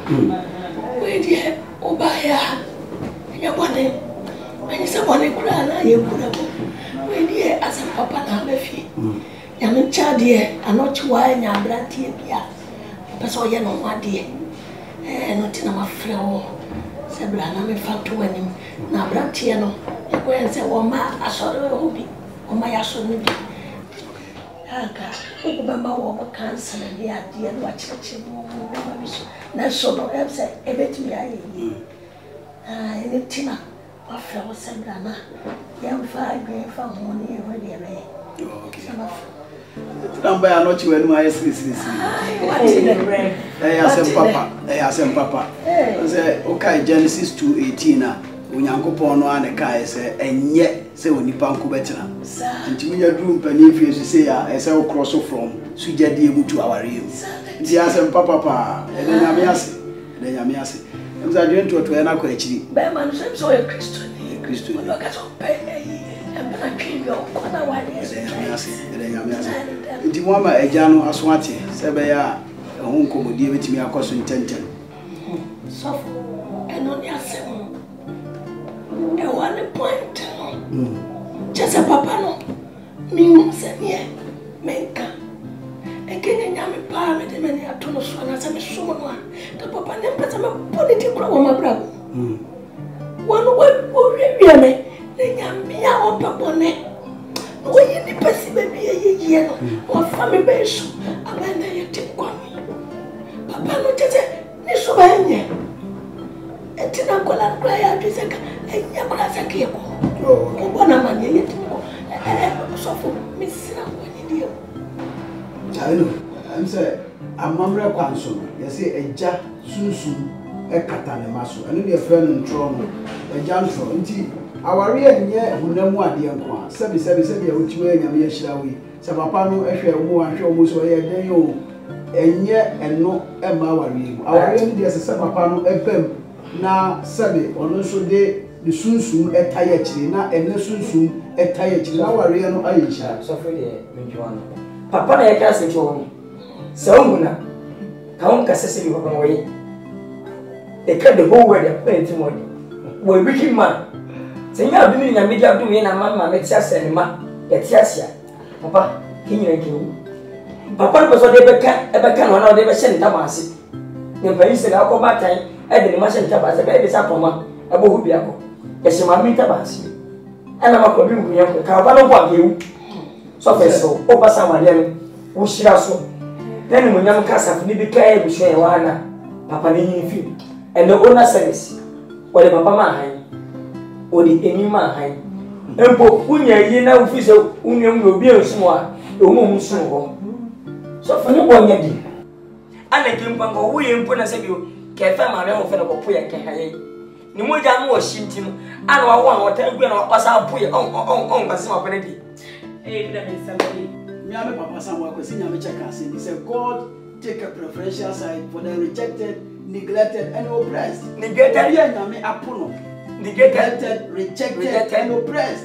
We dear, Obaya, Yabone, when you say one cry, you put up. We dear, as a papa now, Lefi. Yamin Chadia, and not why and your brandy, Paso Yano, my dear. Not in our flow. Sebrana, me found to win him. Now, Brantiano, you go and say, oh, ma, I saw the hobby, oh, my asson. Obama will cancel and the idea of watching. That's so no answer, a bit me. I Tina, what flower Sebrana. Young fire green found money already away. Number are not you and my sister. I asked Papa. I said, okay, Genesis 2:18. Unyankopon no an kai say enye say onipa nko betina ntimi ya drum pani fie so say ya say o cross from sujade ebutu aware ndi asem papa e de nyame ase emza dwen to na kwa akiri be man so e Kristo ni no ka so pe e na twi yo ko na wale de nyame ase ndi mo ama eja no aso ate se be ya ho nkomodi betimi akoso ntenten so eno ni asem e one point just a papa no me say me menka e kenya nyame pa me de me ni atono so na say me so no a to papa ne pesa me politics kro wo mabrabo one way o wi me ne nyame a o pabone no yi ni pesi be bi ye no o fa me be so aba na ye tim kwa papa no tete ni so ba nye etina kola kwa ya biseka enya kola sakiko o bona manye yetiko so for misira kwani dio jalo am say amamre kwanso ye say eja sunsun e kata ne maso eno de friend ntro no eja ntro nti aware enye hunamu ade enko a sebi ya otiwe nyame ya hirawe se papa no ehwe mu ahwe mu so ye den yo enye eno e ma aware ni de se papa no ebem na sabe ono so de sunsun etaye chiri na ene sunsun etaye chiri na ware no ayisha so for de menjuano papa na yaka se cho saunguna kaun ka sese bi papa we e ka de go we de penti mo we wicked man senya bi ni nya media do we na mama me tia se ni ma e tia sia papa kinyere kiwu papa no so de be ka no na de be hye ntamase ne mpayi se ga ko batan e de ni ma hye ntamase be be sa poma e bo hu bi akọ ese ma mi ntamase e na ma ko bi nkunya ko ka ba no kwa gewu so fe so o ba sa wale no wo shira so then mo nyam kasa fu ni bi ka e bi hye wa na papa ni yin fi e no ona service wale papa ma han o di eni ma han empo kunya yi na wo fi so unyam no bi ensumo a e wo mu sumo ho so fa no bonya di ana kimpa ngo wo yempo na se bi ke fa ma me ho fe no popo ye ke haye ni mo ja mo shintim ana wa wo an wota gu na wa sa poye on ba se ma pene di bi da me sabi me ame papa Samuel kwesi nya me check say he said God take a preferential side for the rejected, neglected and oppressed. Neglected nya me apono neglected, rejected and oppressed.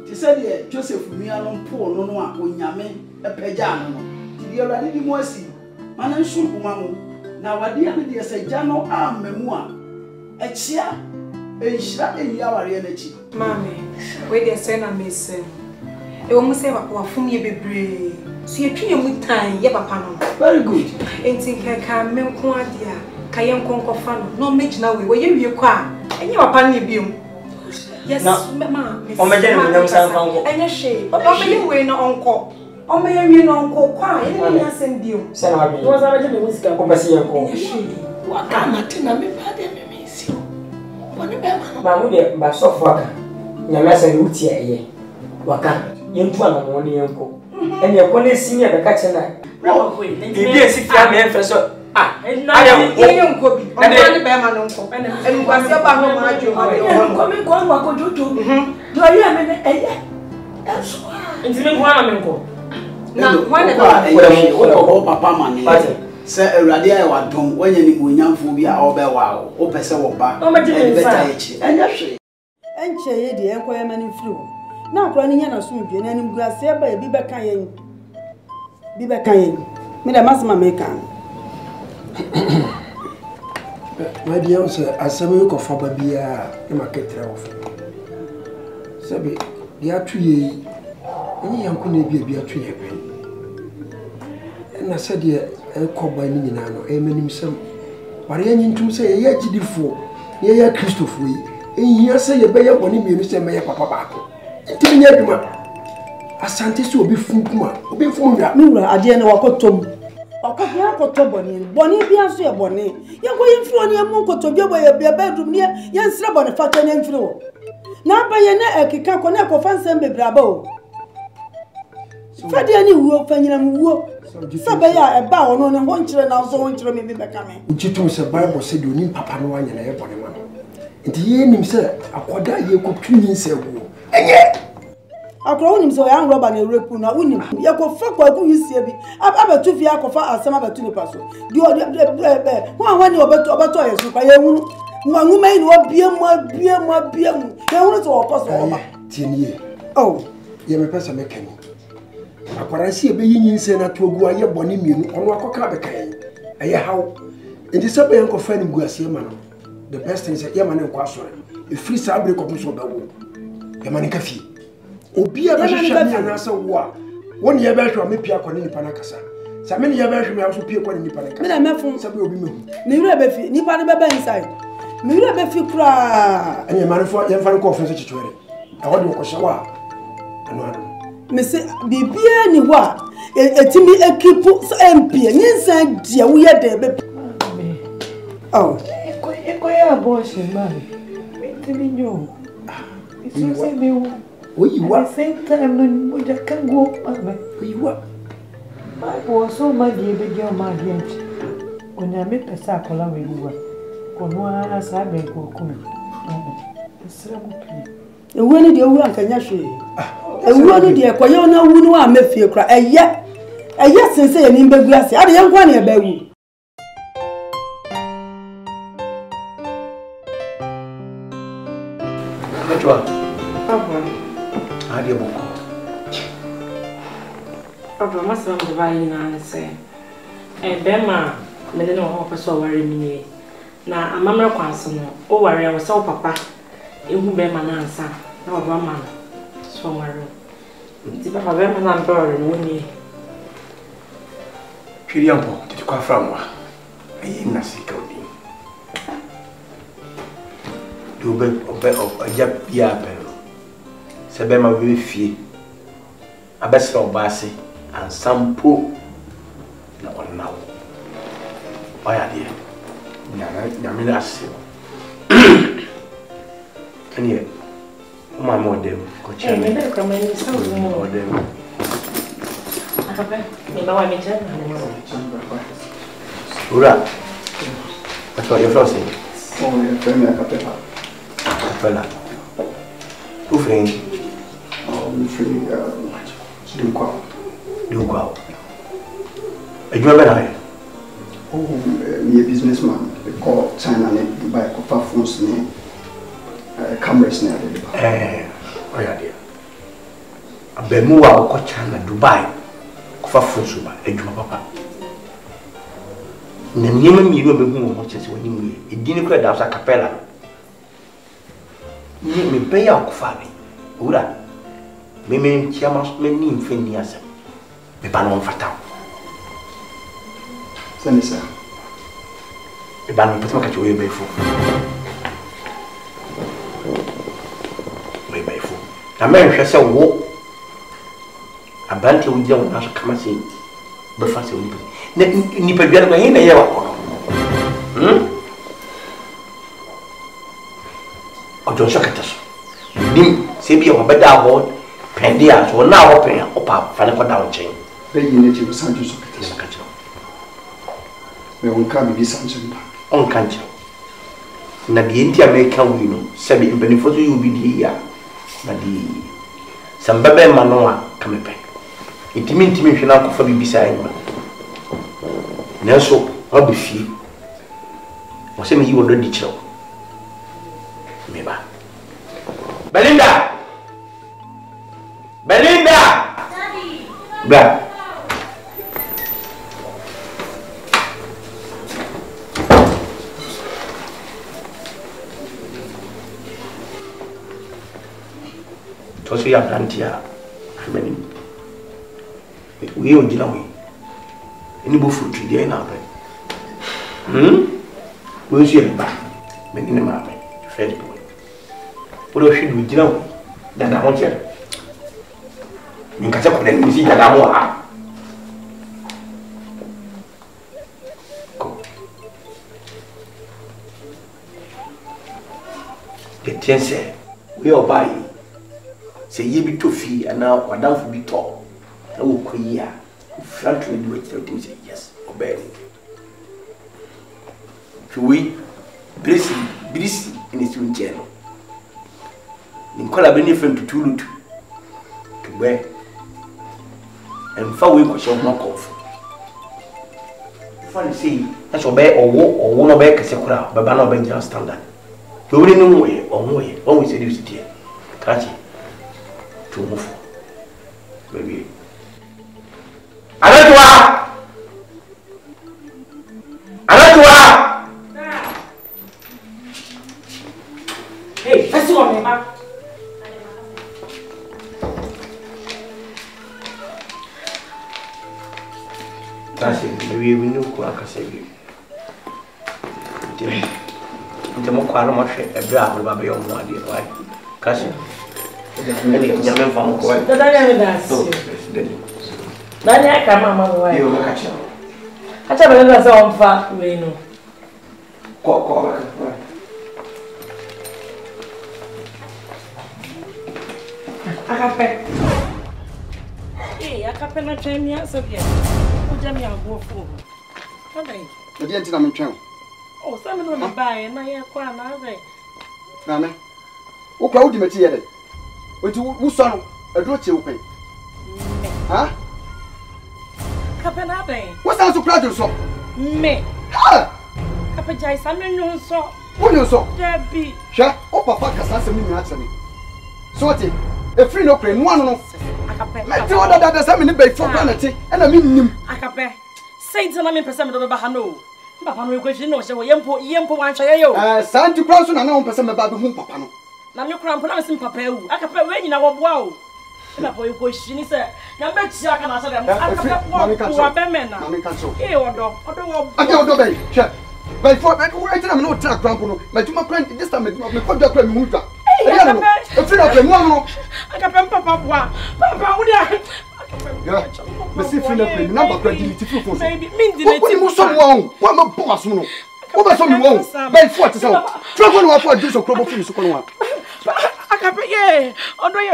He said Joseph mianon po no no a onyame epagya no ti di awade di mo asi mana nsu kuma mo na wade ane de se gya no amamu a echia enhira enyiaware na chi mame we dey say na mese e wo mo say wa fum ye bebre so ye twye mu tan ye papa no very good enti keka me nko ade a ka ye nkonko fa no megina we ye wie kwa enye papa no biom yes mama o me je me nyam san fa nko enye hwe o me ye we no onko o me ye wie no onko kwa ye ne nya sem biom se na abi wo za ba je me musika ko basi ye ko wa ka matina me pa de me mesi woni be ma no ba mu de ba so fo aka nyame asa ni uti eye waka yentu ana mo ne yenko ene ko ne sini be ka che na bibi esi fia me enfe so ye nko bi o ma ne be ma no nko enu kwase ba no ma adwo ko me ko wa ko jojo do ye me ne eye eso nti me ko ana me nko na wane ba o papa mane se awurade ayi wadom wanya ni onyamfo bi a obe wa o pese wo ba e beta echi enya hwe enche ye de enko ye mani firi wo na akora ni nya na so dwe na nim guase ba bi be kan yen me da masma me kan My dear sir, as some you for Babia, you might get off. Sabi, the tree, any young could be a tree. And I said, yeah, a call by Ninano, amen himself. But I need to say, yeah, G4, yeah, Christopher, and here say a bear when you say, my papa. Tell me, Asante so be funkuma, be funga. Nura, I didn't know what to Okoya ko to boni bia so e boni ye ko yemfiri oni emu ko to bia boy e bedroom ne ye nsira boni fa kan yemfiri o na ba ye na ekika ko na ko fansem bebraba o fa de ani wuo fa nyina mu wuo sa ba ya e ba ono ne ho nkire na so ho nkire me bi beka me uchitum se bible se de oni papa no anya na ye boni ma nti ye nim se akoda ye ko twinyin se wo enye akro unim so ya nroba na repu na unim ye ko fa kwa ku hisie bi abatu fi akofa asema abatu ni paso di ho anwani obeto yesu pa ye hunu nwanwuma yi no bie mu ye hunu so okoso oba tinie oh ye me pesa me kan akwara si ebe yinyin se na to ogu aye boni mienu ono akoka be kan aye haw nti se be enko fa ni guasie ma no the best thing is ye ma ne kwa sore e free sabre ko so ba wo ye ma ne kafi Obia be hwehwe mi anasa wo a woni ye be hwehwe me pia kwani nipa na kasa sa me ne ye be hwehwe me aso pia kwani nipa na kasa me na mefun sa be obi mehu ni wura be fi nipa ne be ba inside me wura be fi kura anya manfo ye mfa ko ofense chichwere a wodi ko shawa anu me se bibia ni ho a etimi ekipu so MP ni nsan dia wo ye de be oh eko ya boss man me timi nyo isu se me wo Oyiwa. At the same time, no, we just can't go. Oyiwa. My boss, so my dear, big girl, my dear. When I make a circle, I will go. Konwa asabe ko kunu. Ewu ni de ewu anka nya hwe. Ewu ni de ekoye na wu ni wa mafie kra. Eye sense ye ni mbegu ase. Ade ye nkwa na ye ba wu. Atwa. Papa. Ade boko. Papa, must have the vine and say, and Bema, me no hope so worry me. Na amamra kwanso no, o worry I was so papa. Ehu Bema na ansa. Na oba man. So worry. Ti papa Bema na mboro no ni. Piriampo, ti kwa framwa. Ayi na sika odi. Do be ajab ya pelo. Se Bema be fie. Abesra obase. And sampo na onawo oya dia na me ase anie o ma modem ko che me me ko me ni so modem akabe me ba wa me che na mo ura ato yo frase oh ya femme a capella capella tu frente mi free do go adwuma be na he oh me a businessman we call China and Dubai ko fa phones ni cameras ni ade oya dia abemu wa ko China Dubai ko fa phones ba adwuma papa na nyema mi ro be hu mo chese wani mu e dini ko da sa capella ni me be ya ko fa be ura me chiama me ni mfeni asa me ba no mfata Sanisa e ba no mfata ka chiwe be fu we be fu na me hwe se wo abante wo je wo na so kama se be fa se wo ni pe bia ko hin na ye wa ko ojo shakata so ni se bia wo be da ho pendia so na ho pen opa fa ne ko da wo chen be yine ti sanju so kete sakacho me on ka bi sanju ba on kancho na bi enti America wi no se bi benefit you bi di ya na di sambabe manoa kamepe intimi hwe na ko fa bi bisa ayi ma na so obi fi o se mi yi wodo di chiro me ba Belinda Daddy Bra to so ya brantia hwemani we on gina we any bo fruit dey na be we so ya ba me ni ma be friend boy wo do hwe gina we dada ho chere nka se ko den mi si dada ho ha the tense we obai say ye bi to fi ana wadamfo bi to na wo koyi a frankly do it say yes obey we brisi in its own channel in collaborating friend to tulutu to where and far we ko show knock off funny say that's obey or no be kase kura baba na obey standard we really know way on way when we say this here catch it to move maybe Anatua hey let's go me back catch it maybe we know ko aka say we Ndemo kwa no mahwe ebra abro ba yo mo ade why kashi ele nyame mfa mo ko dada nyame das dani aka mama why yo kachi acha bele na se onfa we no ko akape akape na twemia so bia o jami agofo kadai odi enti na mentwen oh some no buy na ya kwa na ave na me wo kwa wodi meti yede oti wo so no aduro che wo kwen ha kape na ave wo san so kra so me ha kape jai samenyu so wo so debi hwa o papa kasa se mi nua che me so oti e free no kwen no ano no akape meti wo dada se me ne be fo kra na te e na mi nim akape saint na me pese me do be ha no papa no ekwesi no se wo yempo wan hwa yo santi kra so na na wo pese me ba be hu papa no na me kra mpo na me sim papa ewu akape we nyina wo boa o papa ekwesi ni se na me tia aka na so dem akape wo be me na mami kan so odo wo ade odo be hwe by for we enter me no tra cramp no ma tuma cramp this time me ko da cramp me hu twa e free no cramp no akape papa boa papa wo dia yeah me see free no cramp number cramp delete free phone baby min delete mo so wo wa ma boss no wo be so me wo by for te so tra ko no wa for do so crobo free so ko no wa akape ye odo ye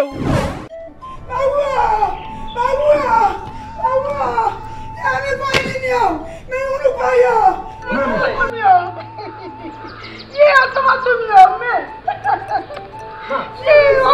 Awa! Ya me voy niño. Me uno para allá. Mío. Yeah, toma tu mío, me. Yeah,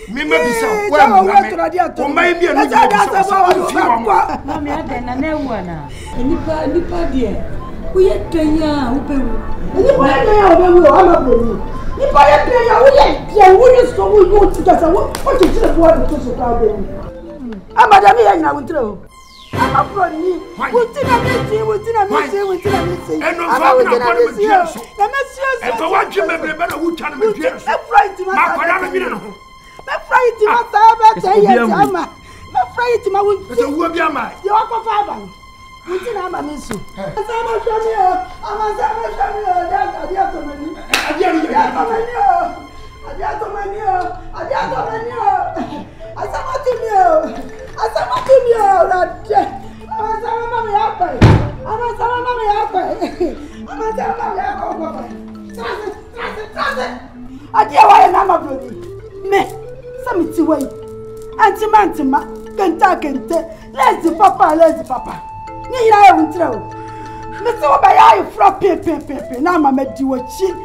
Mima bisa wa mu o mai bi anu bi mami adena na ewana nipa die wo ye tanya wo bewu nipa ye tanya wo bewu o ma bewu nipa ye tanya wo ye die wo ye so wo yo ti kasa wo ti tire bo wa to so ka bewu amada mi ya nyina wo tire o ama pro ni wo ti na meti ama wo ti na meti na mesio e ko wa twe bebrebe na wo twa na medwe so ma kwara na mi na ho me fright ma saba teye ama me fright ma wo so wo bi ama ye wa ko fa ba nti na ama mi so sama shami o ama sama shami o adia to mani asama tu mi o rade ama sama mama ya pa ama sama mama ya ko trase adia wa na ma brodi me me to wait. Antima, kente, lazy papa. Ni I won't throw. Mr. Obaya, frog pepe, now my med you a cheat.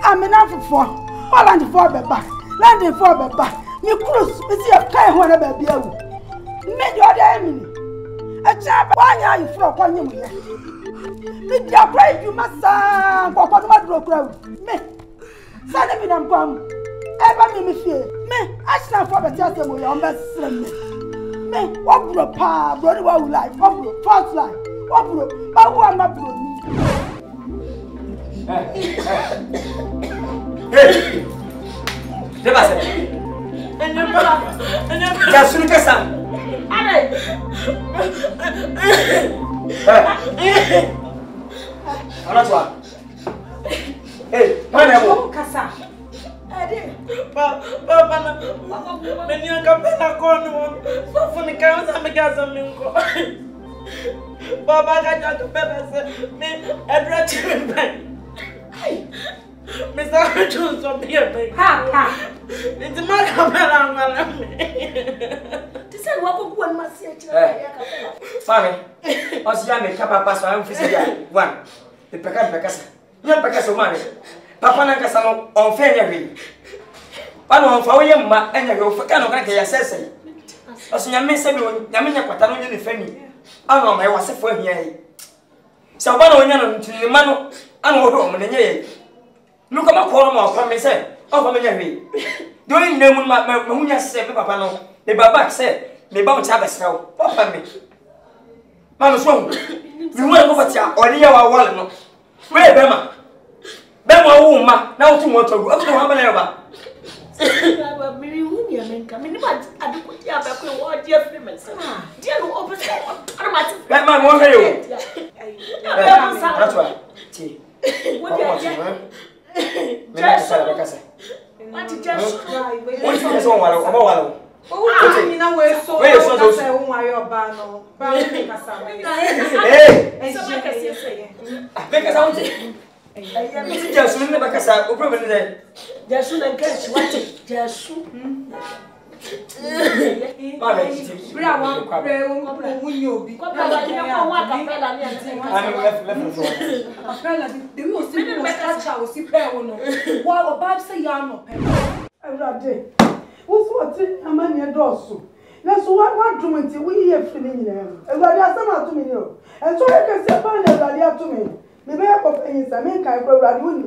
I'm enough for Holland for back, landing for back. You cruise, is your kind whatever be you. Made your enemy. A chap, why are you frog on you? Did you pray you must sound for what crowd? Me, Sunday me them come. Ever me fear. Me, I stand for the just way on best friend. Me, what bro, pa, brother, what life, what bro, first life, what bro, but who am not bro? Hey! Debase! Ya sunu kasa! Ana tua! Hey, mana mo? Kasa! Papa na menina kapela kono só fune casa me casa minko Papa kaja kapela se me address me ai me sa tu so bia ha it's my kapela ngala me ti se wa ko kuan masia tira ya kapela Mami o si ya me kapa paso am fisi ya one the pekasa nya pekasa mami Papa na kasa no on fe nya hwi Pano on fa wo yemma enya hwi ofaka no kana ke ya sese Oso nya me se bi nya me nya kwata no nya ne fani ano ma e wasefo ahia yi Sa oba no nya no ntini ma no ano wo do mo ne nya yi Nuka ma ko no ma kwa me se o fa me nya hwi Do ni nemu ma hunya se be papa no me baba se me ba mo cha besrawo papa me Mano so mi wo ko fatia oni ya wa wale no we be ma Bema uma na utu moto gu abuto hamba na yoba baba miri huni amenka mini ba adukuti aba ko wo dia free mensa dia no opese armati Bema mo he yo Ratwa ti wo dia Just bekasa what just What is on walo oba walo ni na we so say won wa yo ba no ba we kasa Eh so make us say bekasa unti Just ne bekasa o problem ne Jasu na nkachi wate Jasu Mama bra wa pre won yobi kwa baba ni kwa wa kapela ni anti Ani left kapela de we o si mo catch o si pre won no wa o ba say ya no pe Awurade wo so ati amani edoso na so wa dwumenti wo yi afiri ni nyina Awurade asama atumi ni o enso ye kese pa na Awurade atumi me be ko yin sa me kai ko Awurade woni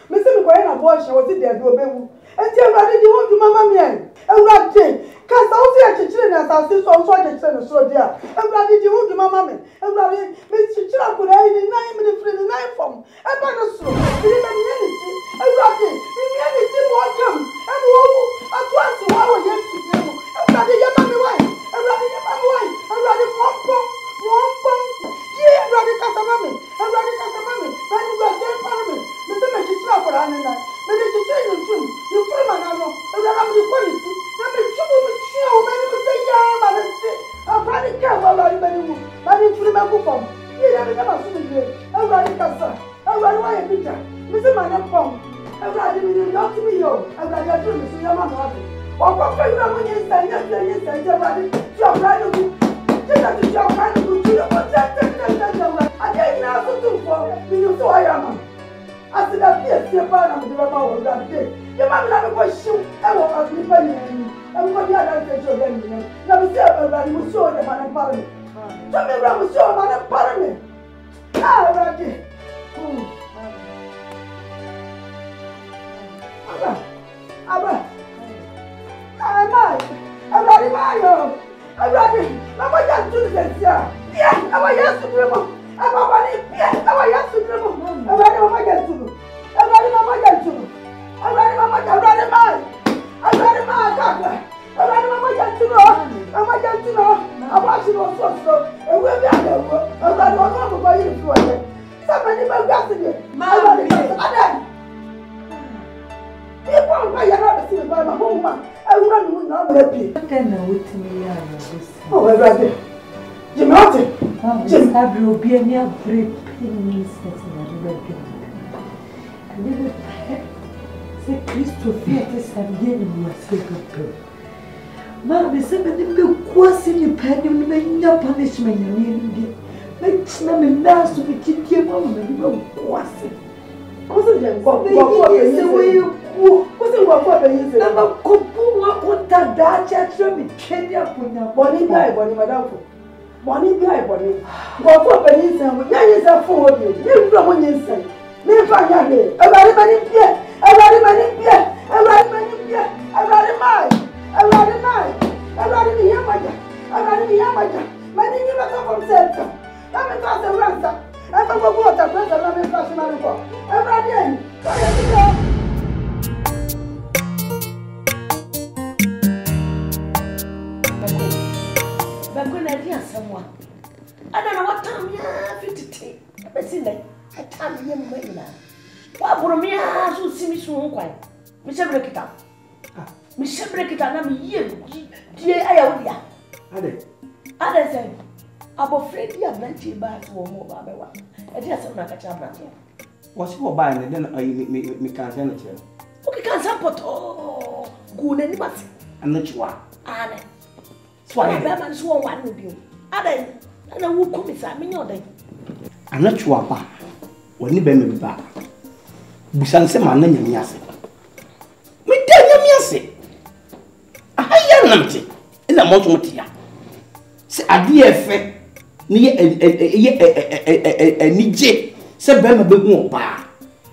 me se me ko na bo hye wo ti de do bewu enti Awurade di wo dwuma ma me en Awurade kasa wo se achichire na asase so so achichire no so dia Awurade di wo dwuma ma me Awurade me chichira ko na ni nine me free ni nine form e ba no so ni me ni ni ti Awurade ni ti mo kam e no wo atu asi wa wo Yesu di mo Awurade ya ma me wai Awurade ya ma me wai Awurade pompo ye Awurade kasa ma me Awurade kasa ma me ba ni go se pa me me se me chichira ko na ni na me ni chichira ni tum ni furu ma na no Awurade am di quality na me chubu me chia o me ni me se ya ma na se Awurade ka wa Awurade ba ni mu ba ni furu ma ku fam ye ya me na ma su me ye Awurade kasa Awurade wa ye pita me se ma na pom Awurade mi ni not me yo Awurade adu me so ya ma na ade o ko fe na mo yin sa nya Awurade ti Awurade ku ti ta Awurade ku ti o ta ade ina so tu fo mi ni so ya ma asida bi pa na mo de ma wo Awurade ye ma mi na me ko shiw e wo ka ni pa ni e mo dia da se jo ga ni na mi se Awurade mo so de ma na pa ni to me bra mo so ma na pa ni Awurade Aba. Awurade mayo. Awurade, na mo ja tu de tia. Pia, awa Yesu dremo. Aba ba ni pia, awa Yesu dremo. Awurade ma ja tu. Awurade ma ja tu. Awurade ma ja Awurade ma. Awurade ma ka. Awurade ma ja tu no. Ma ja tu no. Aba si no so. Ewe bi ade wo. Awurade o no mo ba yi fi wo ye. Sama ni ba gasi ni. Awurade ka ada. People buy your rabbit in my home. I run now happy. Then I would tell me this. Oh, Awurade. Jim Martin. Jim Abro be near break pennies and say Christopher is a year in your secret. Mama, somebody be quasi the penny when you make punishment. You need to make me last to be keep your mama and you quasi. Wasn't there what Number Kupu, what that church will be Kenya for your body by body, madam. Bonnie by body. What for pennies and with young are for you. You know when you say, never young, a very many beer, a very many beer, a very many beer, a very mine, a very mine, a very yamaja, a very yamaja. My name is from Central. Let me pass the ransom. I'm a water, let me pass my report. Every day, I'm going to hear someone. I don't know what time you have to take. But see, I tell you, what would me ask to see me so quiet? Michelle break it up. Michelle break it up. I'm here. Dear, I am here. Other say, I'm afraid you have not seen back to more about one. I just am not a child. What's your buying and then me can't send it to you? Okay, can't support all good anybody. I'm not sure. Anne. Swallow them and sworn one with you. Other and I will come inside me your day. I'm not sure about when you be me back. Busan se man na nyamiase. Me da nyamiase. Aya namte. Ina mo to tia. Se ade efe ne ye enije se be ma be hu oba.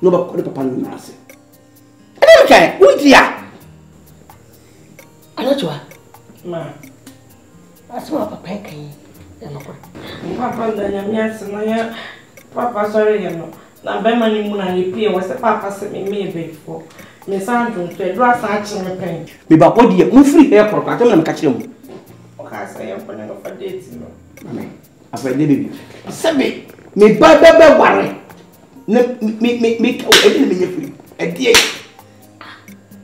No ba ko de papa nyamiase. Ene kai, wo tia. Anachwa. Ma. Asma papa kai. Papa da nyamiase na ya papa sorry no. Na be mani mu na ye pie wo se papa se me before. Me san dun to do asa achi me pen. Me ba ko die mu free hair koro ka tem na me ka kire mu. O ka say e ko na go for date no. Amen. Afa de baby. Sebe me ba ware. Na me ka o edi me free. Edie.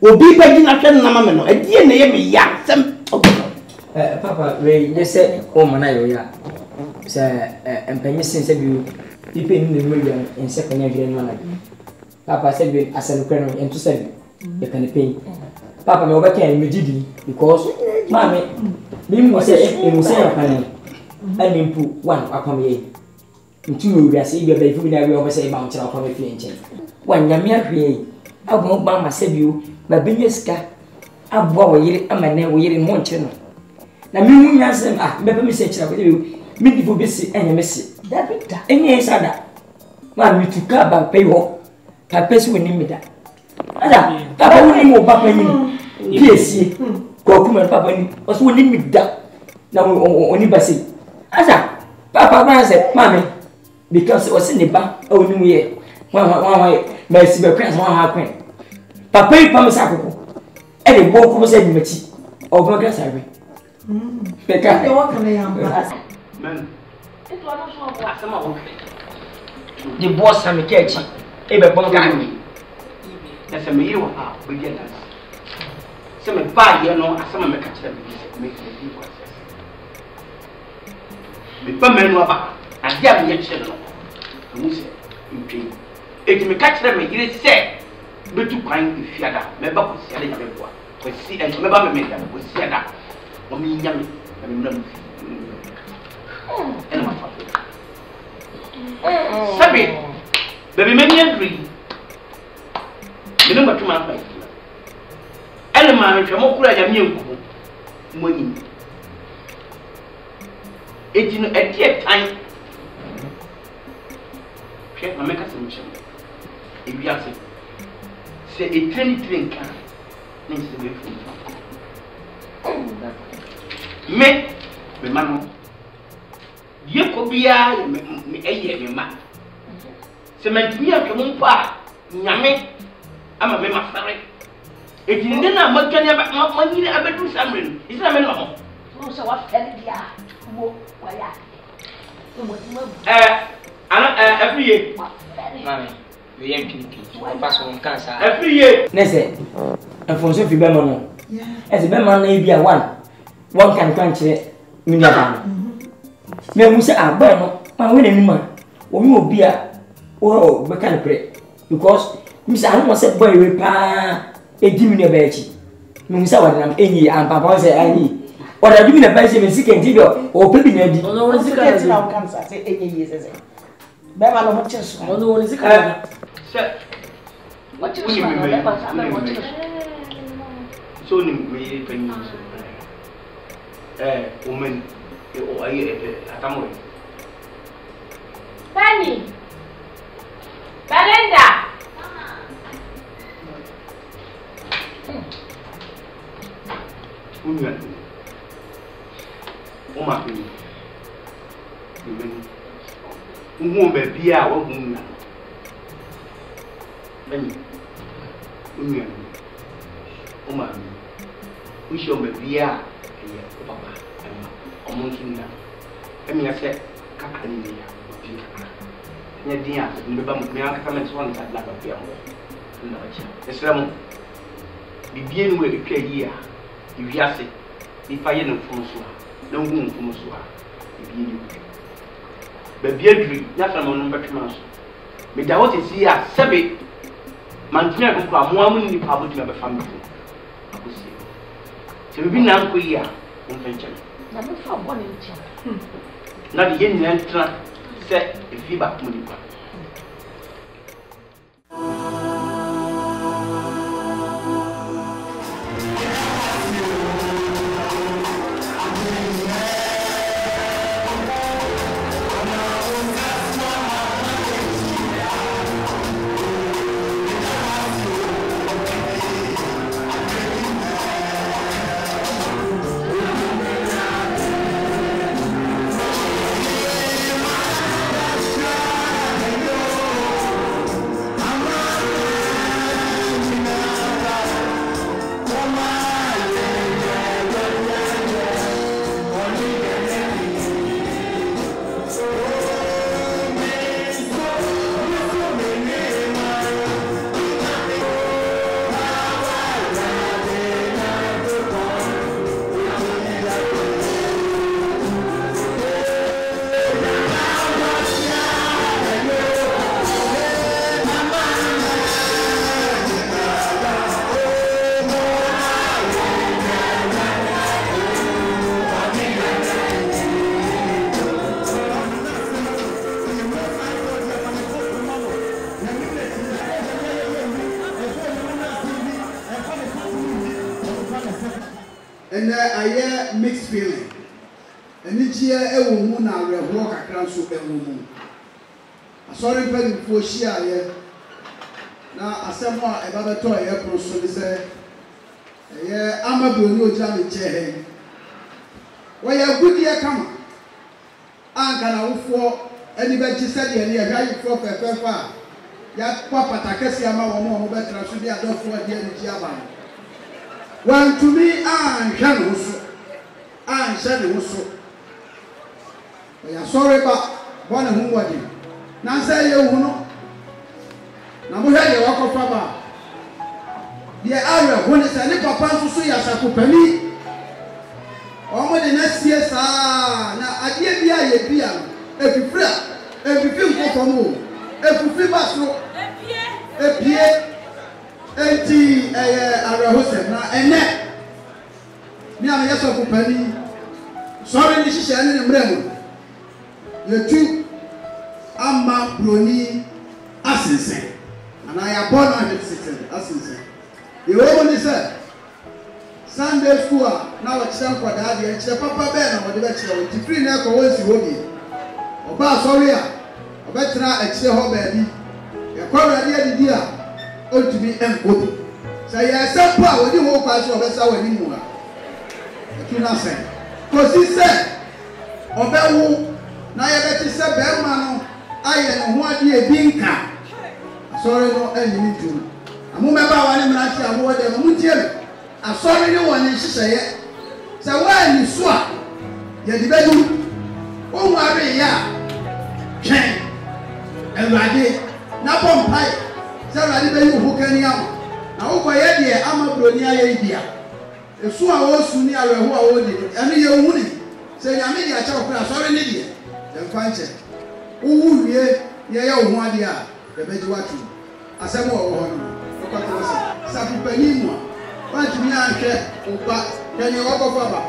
Obi ba gi na hwe na ma me no. Edie na ye me ya sem. Papa we ye say o mana yo ya. Se empanyi sense bi ipe ni mu ya ense kanya hwe no na. Papa said we asan kweno ento said you can pay. Papa me oba kan me didi because mama me mo say e mo say apan ani mpu one akome ye. Ntu me wi ase bi ba ifu bi na we oba say ba nchira akome fi enche. Wan nyame ahwe abon ba ma said you ba benye sika abua wo yire amane wo yire mo nchire no. Na me hu nyasem be me say chira ko me di fo besi enye me si. David enye sada. Ma mi tuka ba pay ho. Papa si woni mida. Ada, papa woni mo papa ni. Piesi. Ko kuma papa ni. O so woni mida. Na oni basi. Ada, papa ba say, "Mami, because o si ne ba, o ni mu ye. Wa ma si be kwen so ha kwen." Papa yi pam sa akoko. E de bo ko say ni machi. O ba ga sabe. Peka. E wa kana ya mba. Man. it was not so what some of The boss am kechi. E be bon ga mi. Na se me yire wo ha, o je dance. Se me ba ye no asema me ka kire me di wo ase. Me ba me no aba. Ade a me ye kire no. Mu se ntwi. E ti me ka kire me yire se betu kwan ifiada. Me ba ko si ade nya me boa. Ko si en me ba me me da ko si ada. O mi nya me, me mra mu. Ena ma fa. Sabi. Baby me angry. Me no matuma fa. Ena ma me hwe mo kura ya me enku. Mo ni. Ejino edie tan. Hwe na me ka se mche. Ebi ase. Se e train kan. Nem se me fu. Me mano. Ye ko bia me eye me ma. Se mantimi a kemo mpa nyame ama me mafare. Ejinde na makani ma nyire abedu samren. Isina me no ho. no so what tell dia wo wa ya. Every year. Mami, we yam pinki. Pass on cancer. Every year. Nese. Afonso fi be mo no. Ese be man na bia one kan kire minya ba. Me mu se agba no, ma we na nima. Wo mi obi a wo be kan pre because mi se anu se boy we pa e di mi ne ba echi. Mi mu se wa na enyi am papa se ani Ora dumi na pese me sika ntido o pebi na di. Ono woni sika na na kan sa se enye yezeze. Be ma no mo cheso. Ono woni sika na. Se. What you say? What you So ni me penny so. Woman o aye atamo. Penny. Belinda. Unya. Oma penny. Umu be bia wo hunya. Penny. Unya. Oma. Usho be bia ya papa. Omonkinda. Emi ase kaka ni ya. Nya dia ni ba me aka me so nta na ba bia mo. Na ba cha. Esramo. Bibie ni we twa yi a. Iwiase. Ifa ye no fun so a. Na ngu fun so a. Bibie ni. Ba bia duri na fa mo no betwema so. Me da wote si a sebe. Mantia ko kwa mo amu ni pa botu na be fam fun. Akosi. Se bibi na nko yi a, on fa nche. Na me fa bo ni nche. Na de yen nan tra se efi ba mo ni kwa. And I hear mixed feeling. And each year a woman I will walk across to a woman. I saw him before she here. Now, I said, more about the toy airport, so they say, yeah, I'm a blue jam chair. Why, a good year come. And can I for anybody said, yeah, how you for Pepper? Yat Papa Takasiama, more better, should be a dog for a dear Javan. One to me, and Shanuso, and Shanuso. We are sorry about one whom what you now say you know. Now we had a walk of Papa. The area when it's a little papa to see as a company. Over the next year, sir. Now I give you a beer, if you free, if you feel for more, if you feel back, a pier. Enti arahose na ene mi am yeso company sorry ni sise ni mremo yetu ama broni asense and I am born on the system asense e wo ni say Sunday school na wa kire nkwada de kire papa be na wo de be kire wo ti free na ko wo si wo bi oba sorry a obetra a kire ho ba bi e kwara de adidi a to be embodied. So, yes, some power, you won't pass over our anymore. You know, say, because he said, Obewu, now I bet you said, Berman, I am one year being car. Sorry, no, and you need to. I remember one in Russia, what they won't tell you. I'm sorry, no one is say it. So, when you swap, you're the bedroom. Oh, worry, yeah. Chain. And I did. Not on pipe. Sarah did you who can yam. Now, why, dear, I'm a bronia idea. If so, I was soon near who I wanted, and you're winning. Say, I made a child, sorry, Lydia. Then find it. Oh, yeah, one dear, the better watching. As I walk on, Sapu Penima. Want to me, I care, but can you walk over?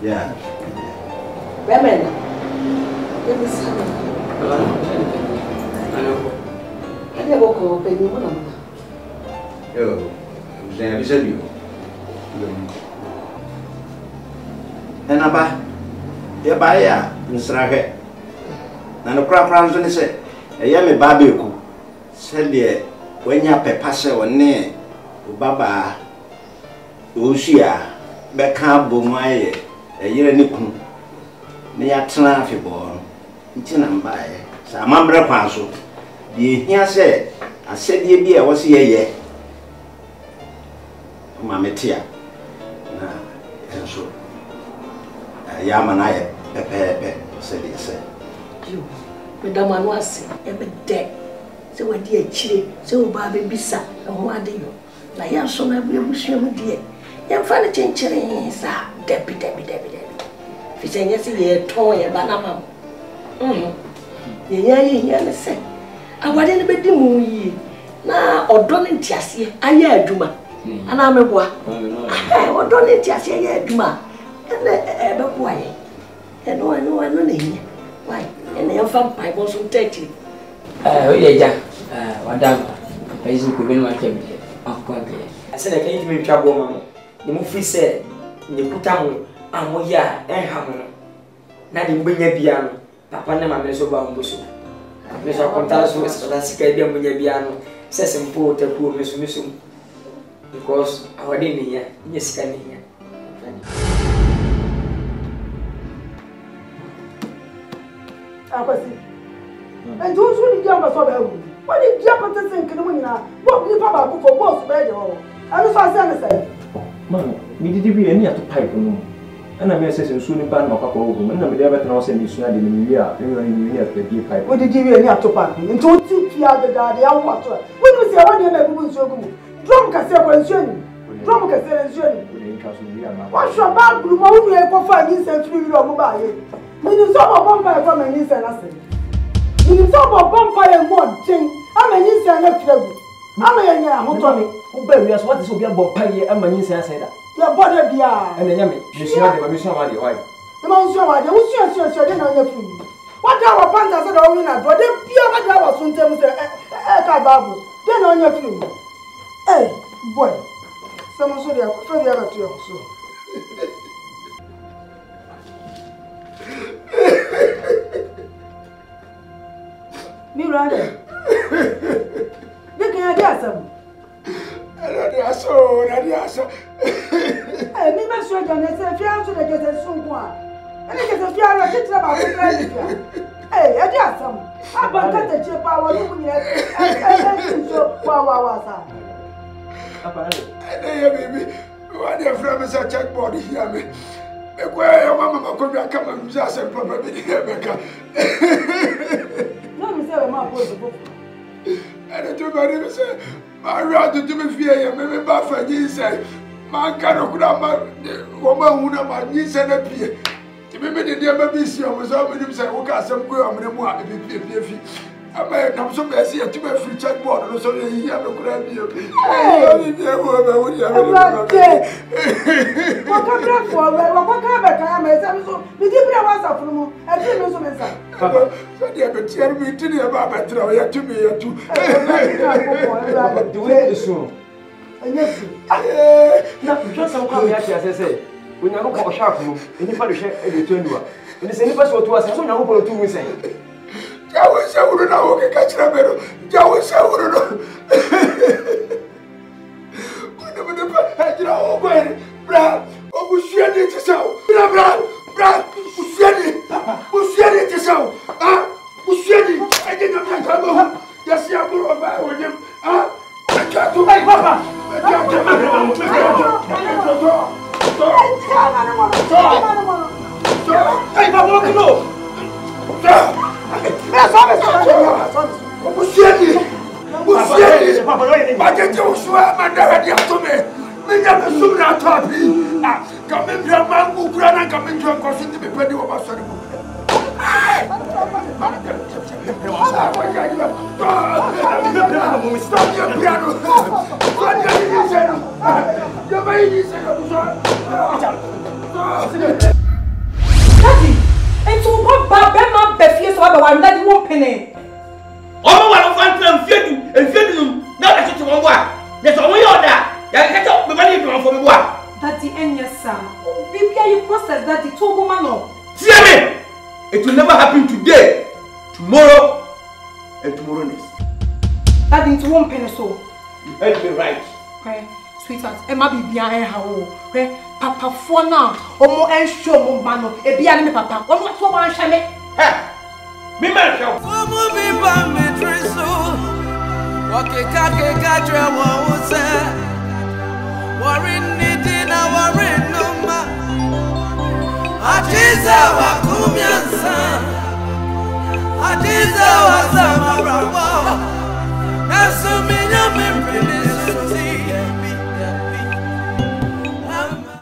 Yeah. Women. Let me see. I never go pay me one. Yo, saya bisa dia. Kenapa? Ya bayar, misrake. Nana kura nso ni se, ya me ba beku. Se de wenya pepa se wone baba osia be ka bomu aye. Yere ni kun. Ne ya tena afebon. Nti na mbae. Sa amambre kwan so. Die hia se asɛdeɛ bi a wɔse yɛyɛ ma metia na enso ya mana yɛ pɛpɛɛpɛ sɛdeɛ sɛ yo medama no ase ɛbɛdɛ sɛ wadi akyire sɛ wo ba bɛbisa ɛho ade yo na yɛ nso na abusua mu deɛ yɛmfa no kyenkyere saa dabi fi sɛ nyɛ sɛ yɛtɔn yɛ ba na ma yɛyɛ ne sɛ awade ne bedi mu yi na odo ne ntiase ayɛ adwuma ana meboa odo ne ntiase ayɛ adwuma ene ebeboa yɛ eno na hia why ene yɛmfa mpai bo so ntakiri o ye ja wadam paisu ko benu akem akɔnke ase na kan yimi twa bo ma mo ne mo free sɛ ne kuta mo amoya enha mo na de mbenya bia no papa ne ma me so ba mbo so Mesa contar so essa sika dia munya biano se sempo te ku mesu because awade ni ya nya sika ni ya akwasi enjo so ni dia so ba hu wani dia patese nkene mu nyina bo ni papa ko boss ba de wo anu so ase ne sai man mi didi bi eni ato pipe no ana me sese nsu ni ban makwa ko ogu na me de betena o se mi sua de mi wi a ni ato di pipe o didi bi eni ato pipe nti o ti pia de da de awo ato woni se wani na bubu nsu ogu mu drum ka se ko nsu ni drum ka se nsu ni wa sho ba guru mo unu e ko fa ni se firi wi o mo ba ye mi ni so bo bomba e ko ma ni se na se mi ni so bo bomba e mo den ama ni se na firagu ama ye nya ho to mi o ba wi aso what is obi bomba ye ama ni se aseda ya boda bia ene nya me misua de why e ma nsua ma de wo sua de na nya firi wada wa panta se da o wi na do de bia wada wa so ntem se ka babu de na nya firi boy sama so de ko fa bia ba to so mi rade de ke so na dia so eh mi ba so jana se fi aso de kese sun ko a ene kese fi ara ke tira ba ko tira ni fi eh ya dia sam aba ka te che pa wa lu ni eh so wa sa apa ene ya bibi wa dia fra me sa checkboard here me kwa ya mama ko bia kama mja se papa bi ni beka no mi se we ma po so ene to ba ni se ma ra to me fie ya me ba fa ji se ma ka no kura ma wo ma hu na ma ni se na pie ti me de dia ba bi si o mo so me nim se wo ka asem ko o me mu a bi pie fi ama na so be se ya ti me free checkboard no so ye ya me kura bi o bi wo ba wo ya Wakabra for wakabra kaya meza miso midibra wasa furumu ati miso meza papa so dia betiar mi tini ya ba betra ya tumi ya tu the way is so anyesi na just some come here say onyango ko sharp mu eni fa de hwe e de tuanua eni se ni fa so to ase so onyango ko to mu sen jawo shawuru na wo ke ka kira mero jawo shawuru no kuna pa ajira o ko bra obusuani tisao bra busuani tisao ah busuani ege na mtakabo yasi aburo ba wonem ah akato ai papa Minha pessoa na top. Ah, caminho para mango, grana, caminho para coisa de me perder o passo de boca. Então o babé não befia só para andar de um pene. Ọmọ wa ló fa ntẹ nfiedu na ọdẹ tètè wọn bọ a yẹ sọ wọn yẹ ọdẹ a yà kẹkẹ bẹbẹ ní ìdùnnà fún mi bọ a. Daddy ẹnyẹ sam bíbí ayé process daddy tó o bó ma nọ. Fear me! It will never happen today, tomorrow, and tomorrow next. Daddy into one penny so. You heard me right. Okay, sweetheart, ẹ má bíbí ayé ha o. Okay, papa fún náà ọmọ ẹ ń ṣe ọmọ bá nọ ebi á ní mi papa wọn tó wọn ṣe mi. Mi máa ṣe o. Ọmọ mi bá mi tiri so, wọ́n kíkà jẹ́ wọ́n ń sẹ́, wọ́n rí ní dínà wọ́n rí nù má. Adiza wa kumyansa, Adiza wa zamarawa, Nasuminya mimpini suti.